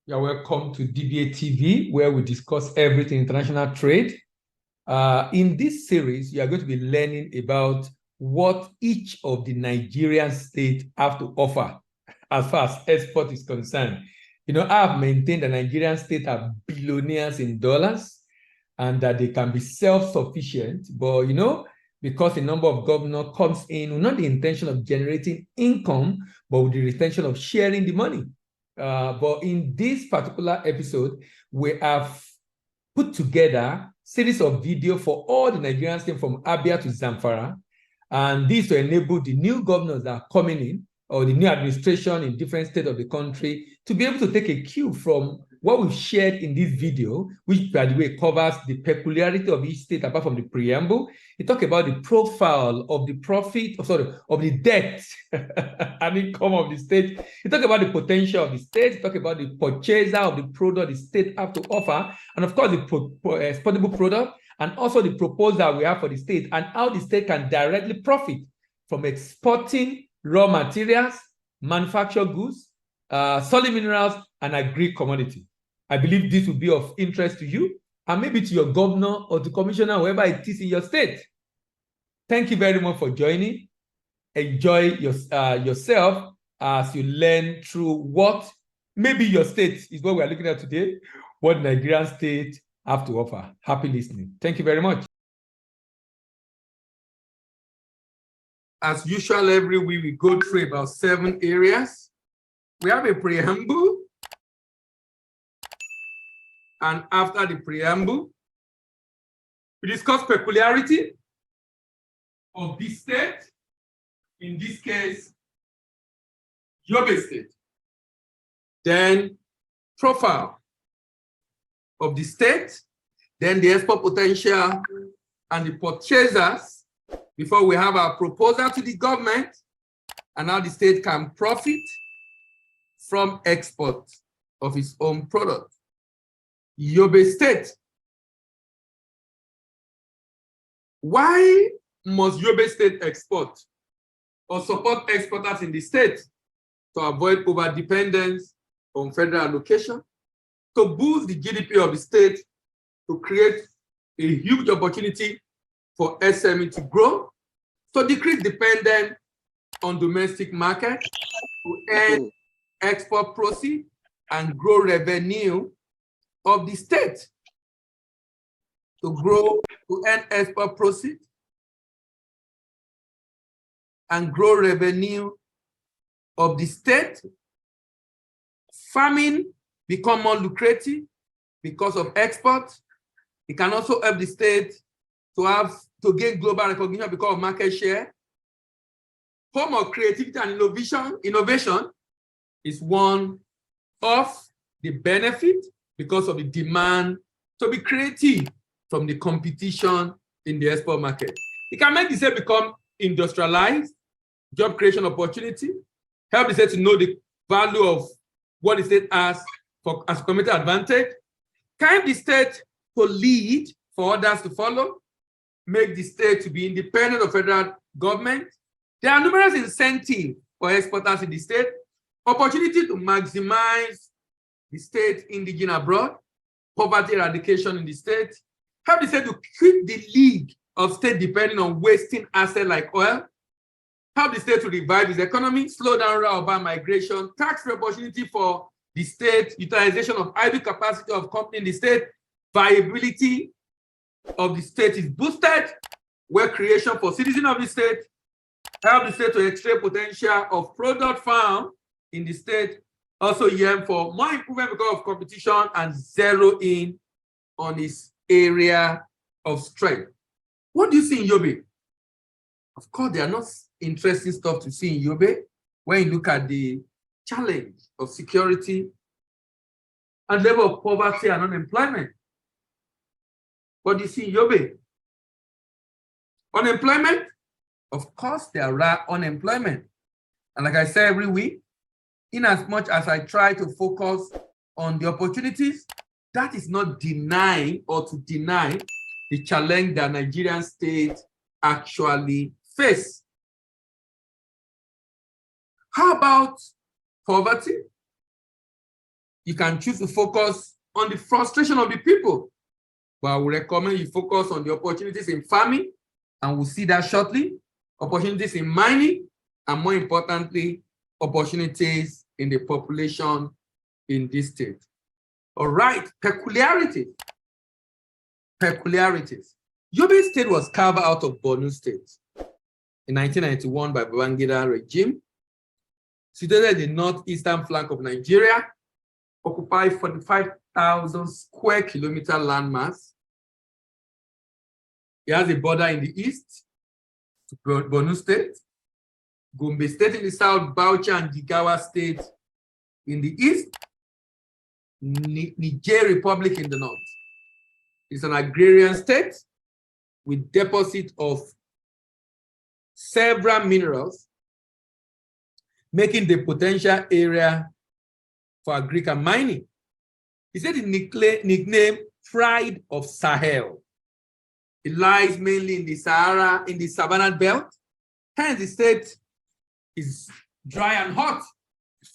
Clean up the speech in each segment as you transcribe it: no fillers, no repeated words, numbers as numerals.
You're welcome to DBA TV, where we discuss everything international trade. In this series, you are going to be learning about what each of the Nigerian states have to offer as far as export is concerned. You know, I have maintained that Nigerian states are billionaires in dollars and that they can be self-sufficient, but you know, because the number of governors comes in, not the intention of generating income, but with the intention of sharing the money. But in this particular episode, we have put together series of video for all the Nigerian states from Abia to Zamfara, and this to enable the new governors that are coming in, or the new administration in different states of the country, to be able to take a cue from what we've shared in this video, which, by the way, covers the peculiarity of each state apart from the preamble. It talks about the profile of the profit, of the debt and income of the state. It talks about the potential of the state. It talks about the purchaser of the product the state have to offer, and of course, the exportable product, and also the proposal we have for the state, and how the state can directly profit from exporting raw materials, manufactured goods, solid minerals, and agri commodity. I believe this will be of interest to you and maybe to your governor or to commissioner, whoever it is in your state. Thank you very much for joining. Enjoy yourself as you learn through what maybe your state is what we are looking at today, what Nigerian state have to offer. Happy listening. Thank you very much. As usual, every week we go through about 7 areas. We have a preamble. And after the preamble, we discuss peculiarity of this state, in this case, Yobe state. Then profile of the state, then the export potential and the purchasers, before we have our proposal to the government and how the state can profit from export of its own product. Yobe state. Why must Yobe state export or support exporters in the state? To avoid overdependence on federal allocation, to boost the GDP of the state, to create a huge opportunity for SME to grow, to decrease dependence on domestic market, to earn export proceeds and grow revenue of the state, to earn export proceeds and grow revenue of the state. Farming become more lucrative because of export. It can also help the state to gain global recognition because of market share. Home of creativity and innovation is one of the benefits because of the demand to be creative from the competition in the export market. It can make the state become industrialized, job creation opportunity, help the state to know the value of what the state has as a competitive advantage, can help the state to lead for others to follow, make the state to be independent of federal government. There are numerous incentives for exporters in the state, opportunity to maximize the state indigene abroad, poverty eradication in the state, help the state to quit the league of state depending on wasting assets like oil, help the state to revive its economy, slow down rural urban migration, tax-free opportunity for the state, utilization of idle capacity of company in the state, viability of the state is boosted, work creation for citizens of the state, help the state to extract potential of product found in the state, also yearn for more improvement because of competition and zero in on its area of strength. What do you see in Yobe? Of course, there are not interesting stuff to see in Yobe when you look at the challenge of security and level of poverty and unemployment. What do you see in Yobe? Unemployment? Of course, there are unemployment. And like I say every week, in as much as I try to focus on the opportunities, that is not denying or to deny the challenge that Nigerian state actually face. How about poverty? You can choose to focus on the frustration of the people, but I would recommend you focus on the opportunities in farming, and we'll see that shortly, opportunities in mining, and more importantly, opportunities in the population in this state. All right, peculiarities. Peculiarities. Yobe State was carved out of Borno State in 1991 by Babangida regime, situated in the northeastern flank of Nigeria, occupies 45,000 square kilometer landmass. It has a border in the east, Borno State, Gombe State in the south, Bauchi and Jigawa State in the east, Niger Republic in the north. It's an agrarian state with deposit of several minerals, making the potential area for agriculture and mining. He said the nickname Pride of Sahel. It lies mainly in the Sahara, in the Savannah belt. Hence, the state is dry and hot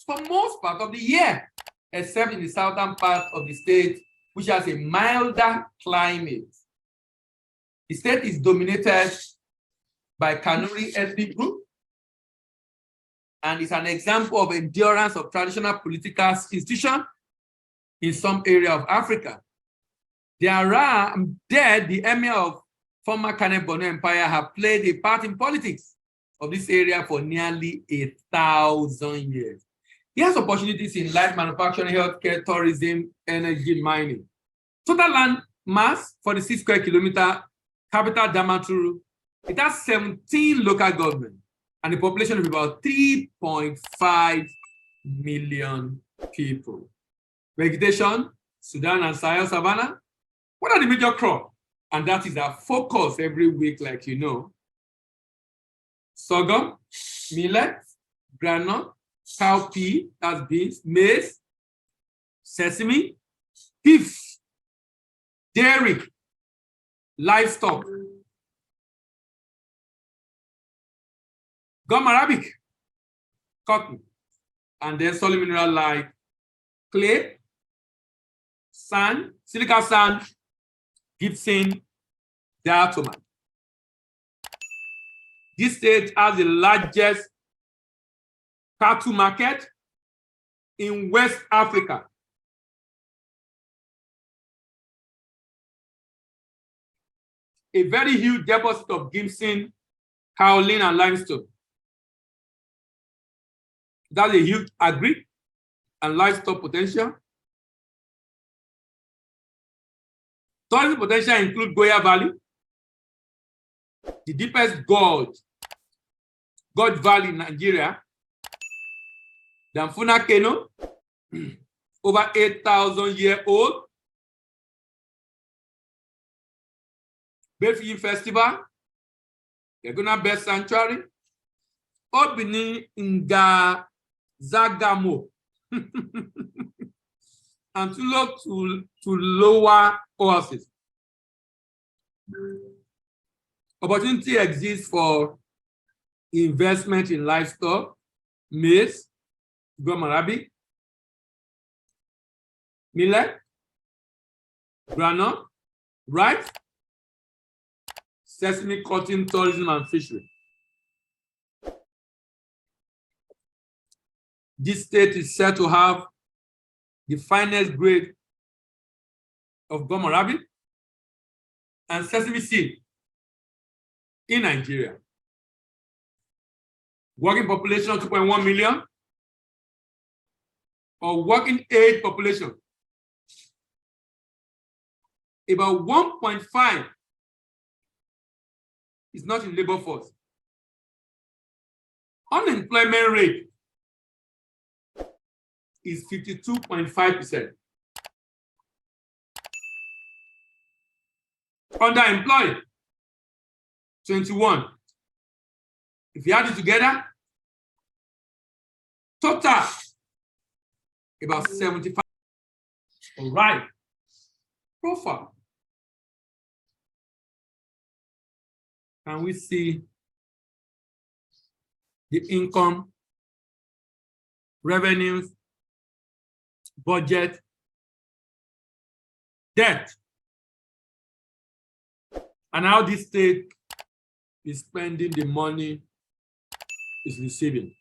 for most part of the year, except in the southern part of the state, which has a milder climate. The state is dominated by Kanuri ethnic group, and is an example of endurance of traditional political institutions in some area of Africa. The emir of former Kane Borno Empire have played a part in politics of this area for nearly 1,000 years. He has opportunities in light manufacturing, healthcare, tourism, energy, mining. Total land mass, 46 square kilometer, capital Damaturu. It has 17 local governments and a population of about 3.5 million people. Vegetation, Sudan and Sahel Savannah. What are the major crops? And that is our focus every week, like you know. Sorghum, millet, groundnut, cowpea, that's beans, maize, sesame, beef, dairy, livestock, gum arabic, cotton, and then solid mineral like clay, sand, silica sand, gypsum, diatomite. This state has the largest cattle market in West Africa. A very huge deposit of gypsum, kaolin, and limestone. That's a huge agri and livestock potential. Tourism potential include Goya Valley, the deepest gorge valley in Nigeria, Damfuna Kano, over 8,000 years old, Befi Festival, Laguna Bird Sanctuary, Obini Nga Zagamo, and to look to lower oasis. Opportunity exists for investment in livestock, maize, gum arabic, millet, groundnut, rice, sesame, cotton, tourism, and fishery. This state is said to have the finest grade of gum arabic and sesame seed in Nigeria. Working population of 2.1 million, or working age population, about 1.5 is not in labor force. Unemployment rate is 52.5%. Underemployed, 21. If you add it together, total about 75. All right. Profile. Can we see the income, revenues, budget, debt, and how this state is spending the money it's receiving.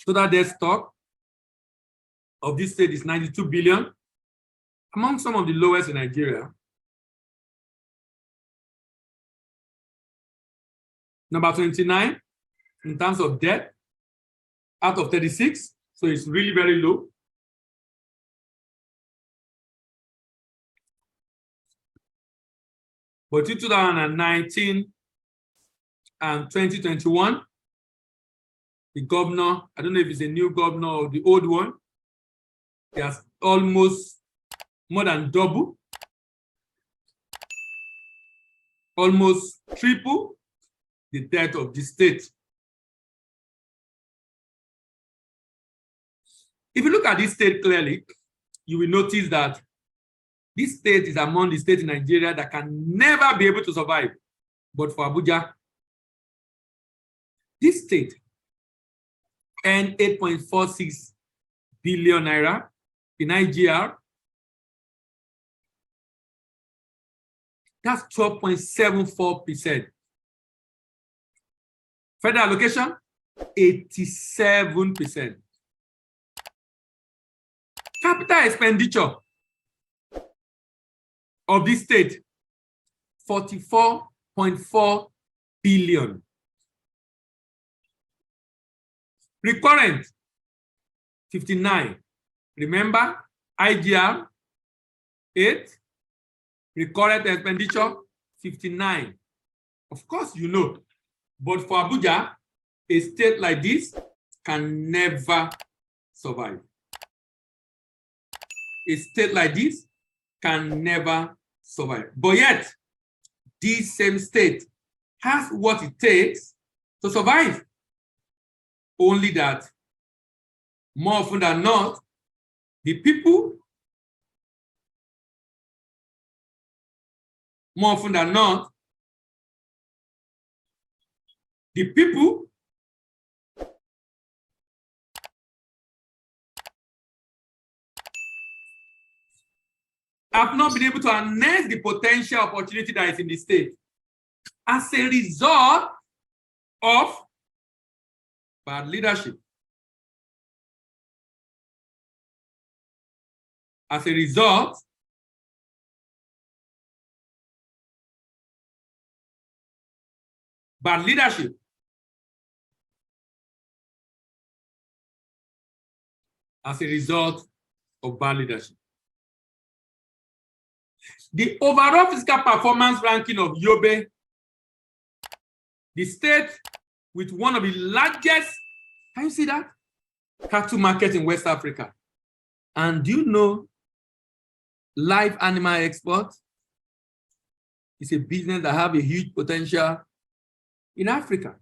Total debt stock of this state is 92 billion, among some of the lowest in Nigeria. Number 29 in terms of debt out of 36, so it's really very low. But in 2019 and 2021, the governor, I don't know if it's a new governor or the old one, he has almost more than double, almost triple the debt of the state. If you look at this state clearly, you will notice that this state is among the states in Nigeria that can never be able to survive. But for Abuja, this state earned 8.46 billion naira in IGR. That's 12.74%. Federal allocation, 87%. Capital expenditure of this state, 44.4 billion. Recurrent, 59. Remember, IGR, 8. Recurrent expenditure, 59. Of course, you know. But for Abuja, a state like this can never survive. A state like this can never survive. But yet, this same state has what it takes to survive. Only that, more often than not, the people, more often than not, the people have not been able to harness the potential opportunity that is in the state as a result of bad leadership. As a result bad leadership. As a result of bad leadership. The overall fiscal performance ranking of Yobe, the state with one of the largest, can you see that? Cattle market in West Africa. And do you know live animal export is a business that have a huge potential in Africa.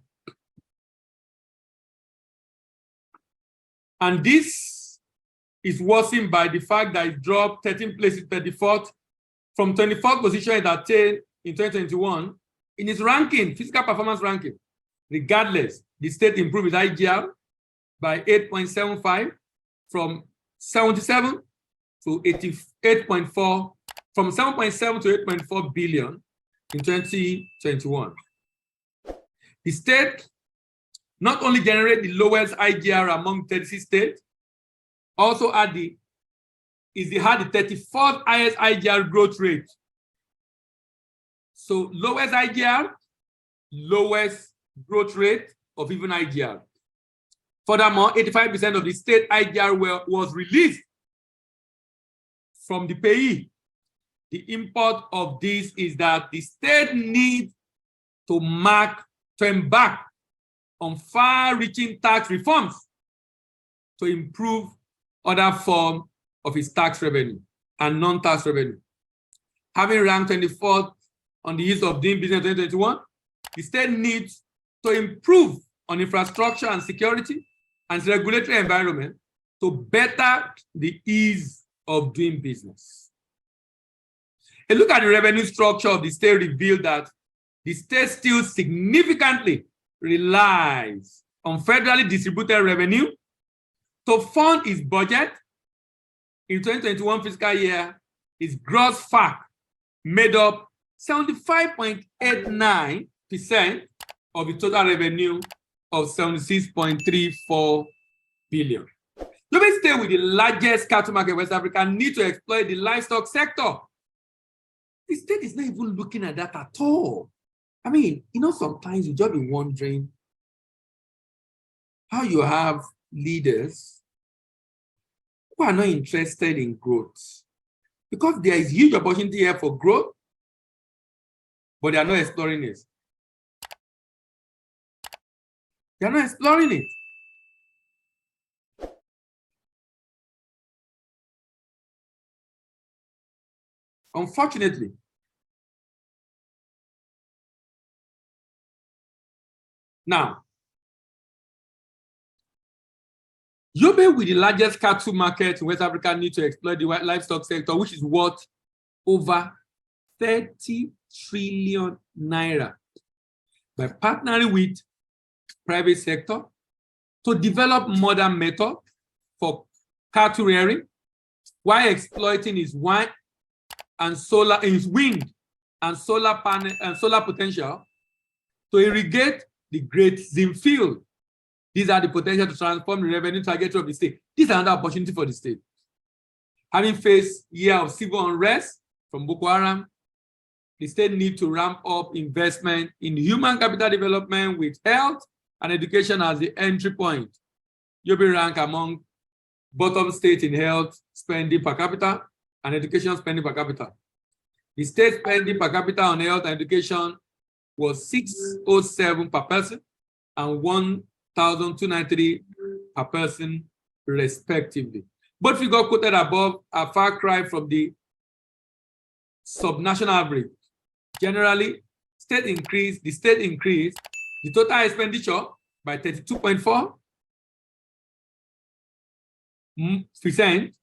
And this is worsened by the fact that it dropped 13 places, 34th, from 24th position it attained in 2021 in its ranking, fiscal performance ranking. Regardless, the state improved its IGR by 8.75 from 77 to 88.4, from 7.7 to 8.4 billion in 2021. The state not only generated the lowest IGR among 36 states, also had the 34th highest IGR growth rate. So lowest IGR, lowest growth rate of even IGR. Furthermore, 85% of the state IGR was released from the payee. The import of this is that the state needs to embark on far-reaching tax reforms to improve other forms of its tax revenue and non-tax revenue. Having ranked 24th on the ease of doing business in 2021, the state needs to improve on infrastructure and security and its regulatory environment to better the ease of doing business. A look at the revenue structure of the state revealed that the state still significantly relies on federally distributed revenue To fund its budget in 2021 fiscal year, its gross FAC made up 75.89% of the total revenue of 76.34 billion. Yobe State, with the largest cattle market in West Africa, need to exploit the livestock sector. The state is not even looking at that at all. I mean, sometimes you just be wondering how you have leaders who are not interested in growth, because there is huge opportunity here for growth, but they are not exploring it. They are not exploring it. Unfortunately, now, Yobe, with the largest cattle market in West Africa, need to exploit the livestock sector, which is worth over 30 trillion naira, by partnering with private sector to develop modern methods for cattle rearing, while exploiting its wind and solar panel and solar potential to irrigate the great Zim field. These are the potential to transform the revenue trajectory of the state. This is another opportunity for the state. Having faced year of civil unrest from Boko Haram, the state needs to ramp up investment in human capital development, with health and education as the entry point. Yobe rank among bottom states in health spending per capita and education spending per capita. The state spending per capita on health and education was 607 per person and 1,293 per person, respectively. Both figures quoted above are far cry from the subnational average. Generally, the state increased the total expenditure by 32.4%.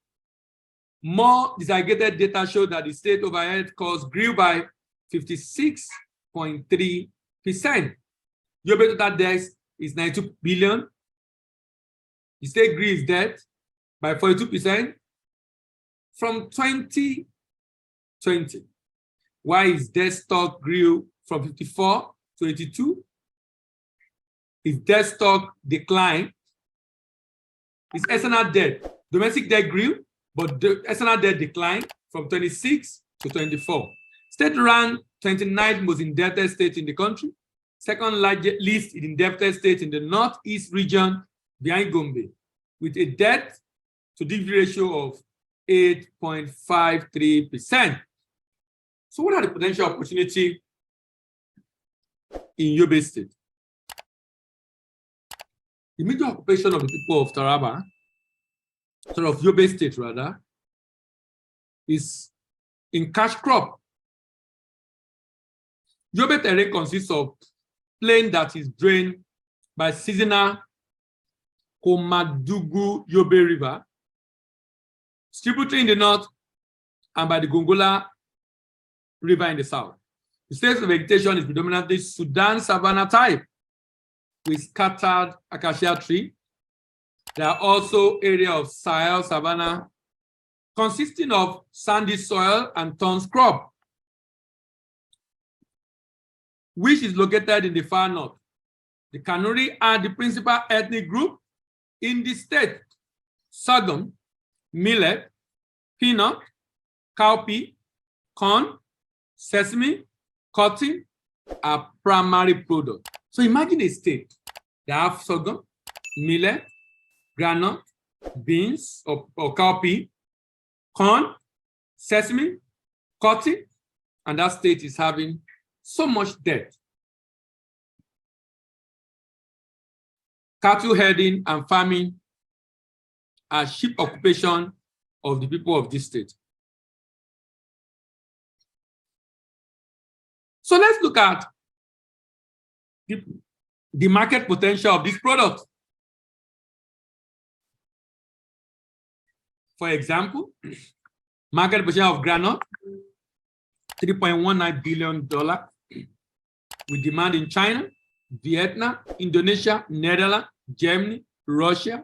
More disaggregated data show that the state overhead costs grew by 56.3%. Yobe total debt is 92 billion. The state grew its debt by 42% from 2020, while its debt stock grew from 54 to 82. Its debt stock declined. Its external debt, domestic debt grew, but the external debt declined from 26 to 24. State ranked 29th most indebted state in the country, second largest least indebted state in the northeast region behind Gombe, with a debt to GDP ratio of 8.53%. So what are the potential opportunities in Yobe State? The major occupation of the people of Taraba, of Yobe State rather, is in cash crop. Yobe terrain consists of plain that is drained by seasonal Komadugu Yobe River, tributary in the north, and by the Gongola River in the south. The state's vegetation is predominantly Sudan savanna type with scattered acacia tree. There are also areas of Sahel savanna consisting of sandy soil and thorns crop, which is located in the far north. The Kanuri are the principal ethnic group in the state. Sorghum, millet, peanut, cowpea, corn, sesame, cotton are primary products. So imagine a state that have sorghum, millet, groundnut, beans or cowpea, corn, sesame, cotton, and that state is having so much debt. Cattle herding and farming are chief occupation of the people of this state. So let's look at the market potential of this product. For example, market potential of groundnut, $3.19 billion, with demand in China, Vietnam, Indonesia, Netherlands, Germany, Russia.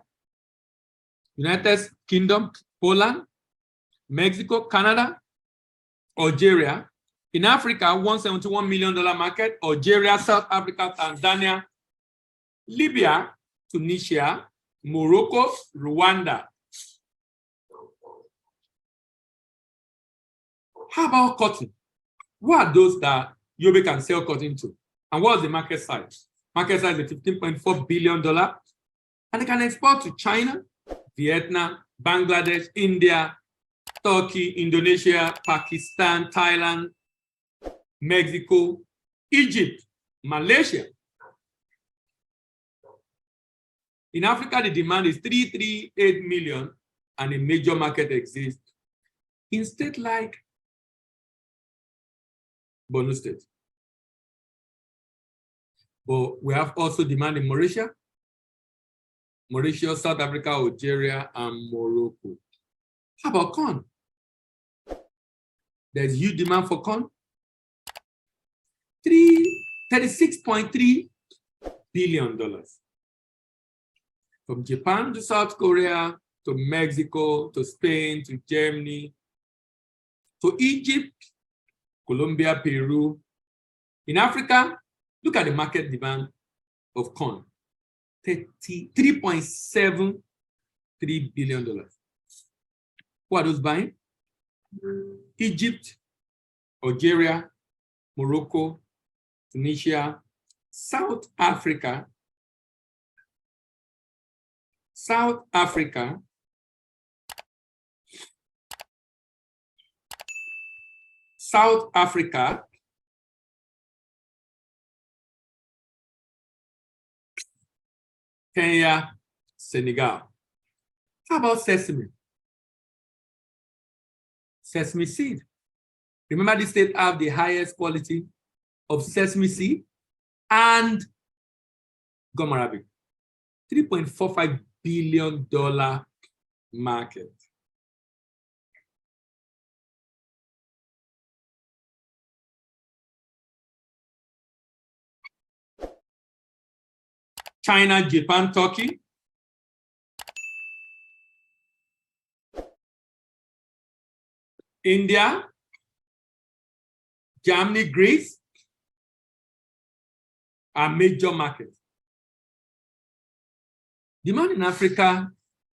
United Kingdom, Poland, Mexico, Canada, Algeria. In Africa, $171 million market, Algeria, South Africa, Tanzania, Libya, Tunisia, Morocco, Rwanda. How about cotton? What are those that Yobe can sell cotton to? And what's the market size? Market size is $15.4 billion. And they can export to China, Vietnam, Bangladesh, India, Turkey, Indonesia, Pakistan, Thailand, Mexico, Egypt, Malaysia. In Africa, the demand is 338 million, and a major market exists in states like Borno State. But we have also demand in Mauritius, South Africa, Algeria, and Morocco. How about corn? There's huge demand for corn. $36.3 billion. From Japan to South Korea, to Mexico, to Spain, to Germany, to Egypt, Colombia, Peru. In Africa, look at the market demand of corn, $3.73 billion. Who are those buying? Egypt, Algeria, Morocco, Tunisia, South Africa, Kenya, Senegal. How about sesame? Sesame seed. Remember, this state have the highest quality of sesame seed and gum arabic. $3.45 billion market. China, Japan, Turkey. India, Germany, Greece are major markets. Demand in Africa,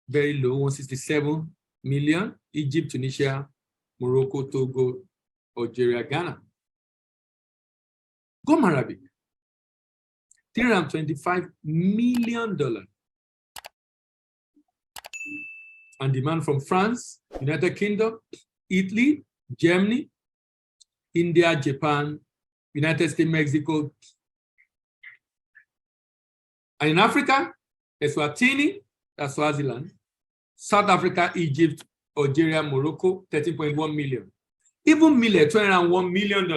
very low, 167 million. Egypt, Tunisia, Morocco, Togo, Algeria, Ghana. Gum arabic, $325 million. And demand from France, United Kingdom, Italy, Germany, India, Japan, United States, Mexico. And in Africa, Eswatini, that's Swaziland, South Africa, Egypt, Algeria, Morocco, 13.1 million. Even millet, $201 million.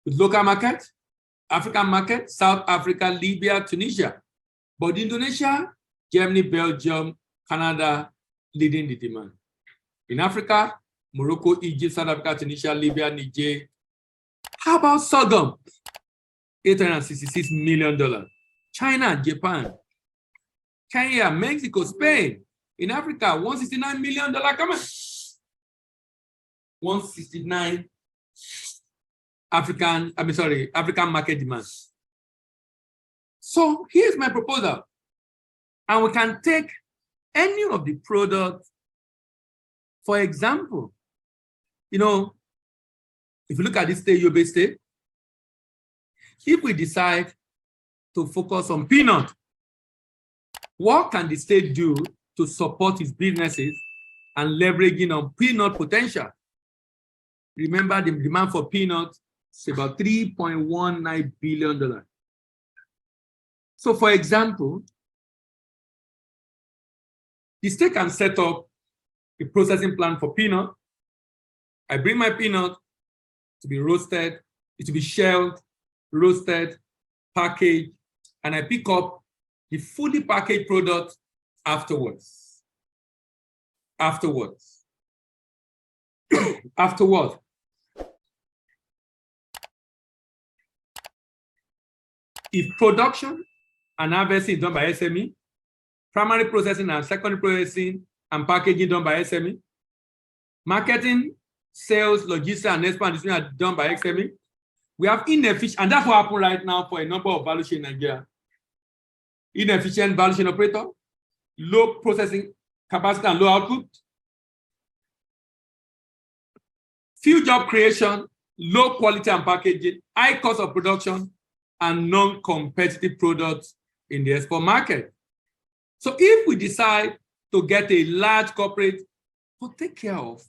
With local market, African market, South Africa, Libya, Tunisia. But Indonesia, Germany, Belgium, Canada leading the demand. In Africa, Morocco, Egypt, South Africa, Tunisia, Libya, Niger. How about sorghum? $866 million. China, Japan, Kenya, Mexico, Spain. In Africa, $169 million. Come on. 169 African market demand. So here's my proposal. And we can take any of the products. For example, if you look at this state, Yobe state, if we decide to focus on peanut, what can the state do to support its businesses and leveraging on peanut potential? Remember, the demand for peanut is about $3.19 billion. So, for example, the state can set up a processing plant for peanut. I bring my peanut to be roasted, it will be shelled, roasted, packaged, and I pick up the fully packaged product afterwards. Afterwards. If production and harvesting is done by SME, primary processing and secondary processing and packaging done by SME. Marketing, sales, logistics, and export distribution are done by SME. We have inefficient, and that's what happened right now for a number of value chain in Nigeria. Inefficient value chain operator, low processing capacity and low output, few job creation, low quality and packaging, high cost of production, and non-competitive products in the export market. So if we decide to get a large corporate to take care of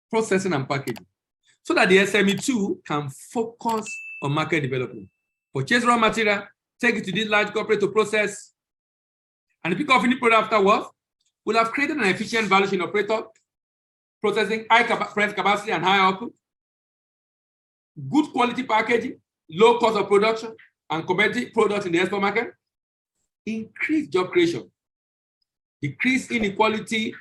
processing and packaging, so that the SME too can focus on market development, purchase raw material, take it to this large corporate to process, and pick up any product afterwards, we'll have created an efficient value chain operator, processing high press capacity and high output, good quality packaging, low cost of production, and competitive products in the export market, increase job creation, decrease inequality,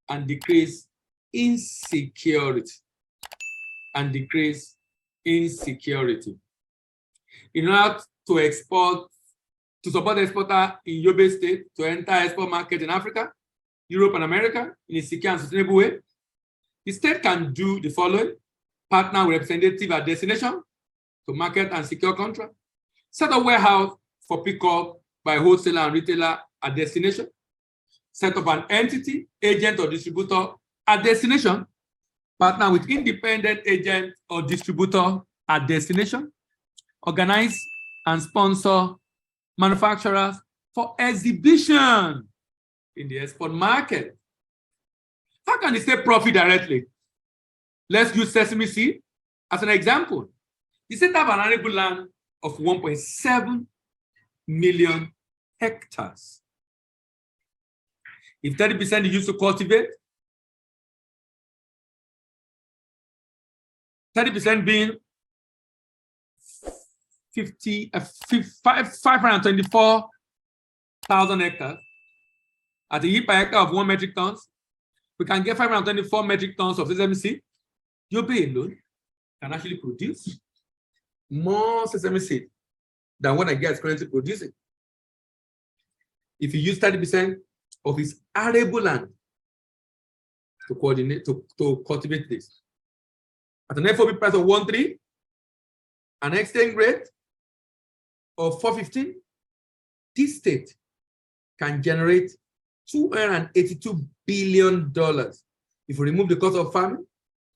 and decrease insecurity. In order to export, to support the exporter in Yobe state to enter export market in Africa, Europe, and America in a secure and sustainable way, the state can do the following: partner with representative at destination to market and secure contract, set up warehouse for pickup by wholesaler and retailer at destination, set up an entity, agent or distributor at destination, partner with independent agent or distributor at destination, organize and sponsor manufacturers for exhibition in the export market. How can the state profit directly? Let's use sesame seed as an example. The state have an arable land of 1.7 million hectares. If 30% is used to cultivate, 30% being 524,000 hectares, at a yield per hectare of 1 metric tons, we can get 524 metric tons of sesame seed. Yobe alone can actually produce more sesame seed than what Nigeria is currently producing. If you use 30% of its arable land to coordinate, to cultivate this, at an FOB price of 1.3, an exchange rate of 4.15, this state can generate $282 billion. If we remove the cost of farming,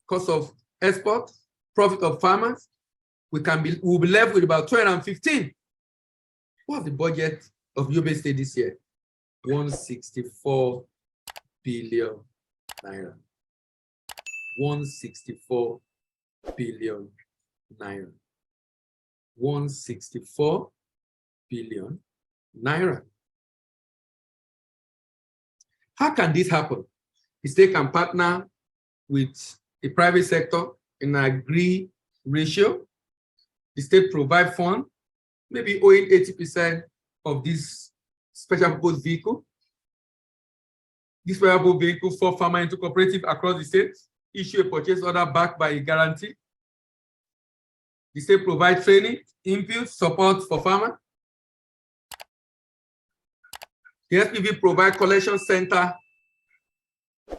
cost of export, profit of farmers, we'll be left with about 215. What's the budget of Yobe State this year? 164 billion naira. 164 billion naira. 164 billion naira. How can this happen? The state can partner with the private sector in an agree ratio. The state provide fund, maybe owing 80% of this special purpose vehicle. This special purpose vehicle for farmer into cooperative across the state, issue a purchase order backed by a guarantee. The state provide training, input, support for farmers. The SPV provide collection center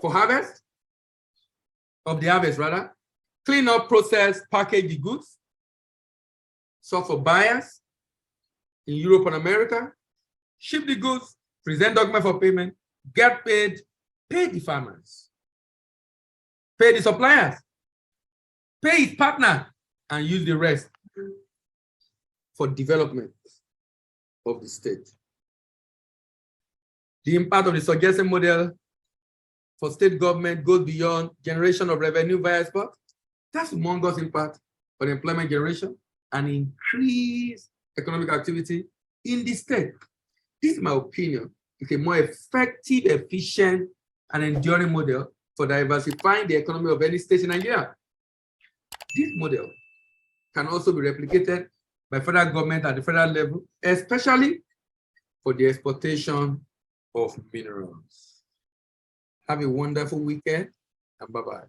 for harvest, of the harvest rather, clean up, process, package the goods, sort for buyers in Europe and America, ship the goods, present document for payment, get paid, pay the farmers, pay the suppliers, pay his partner, and use the rest for development of the state. The impact of the suggested model for state government goes beyond generation of revenue via export. That's humongous impact on employment generation and increased economic activity in the state. This is my opinion. It's a more effective, efficient, and enduring model for diversifying the economy of any state in Nigeria. This model can also be replicated by federal government at the federal level, especially for the exportation of minerals. Have a wonderful weekend, and bye-bye.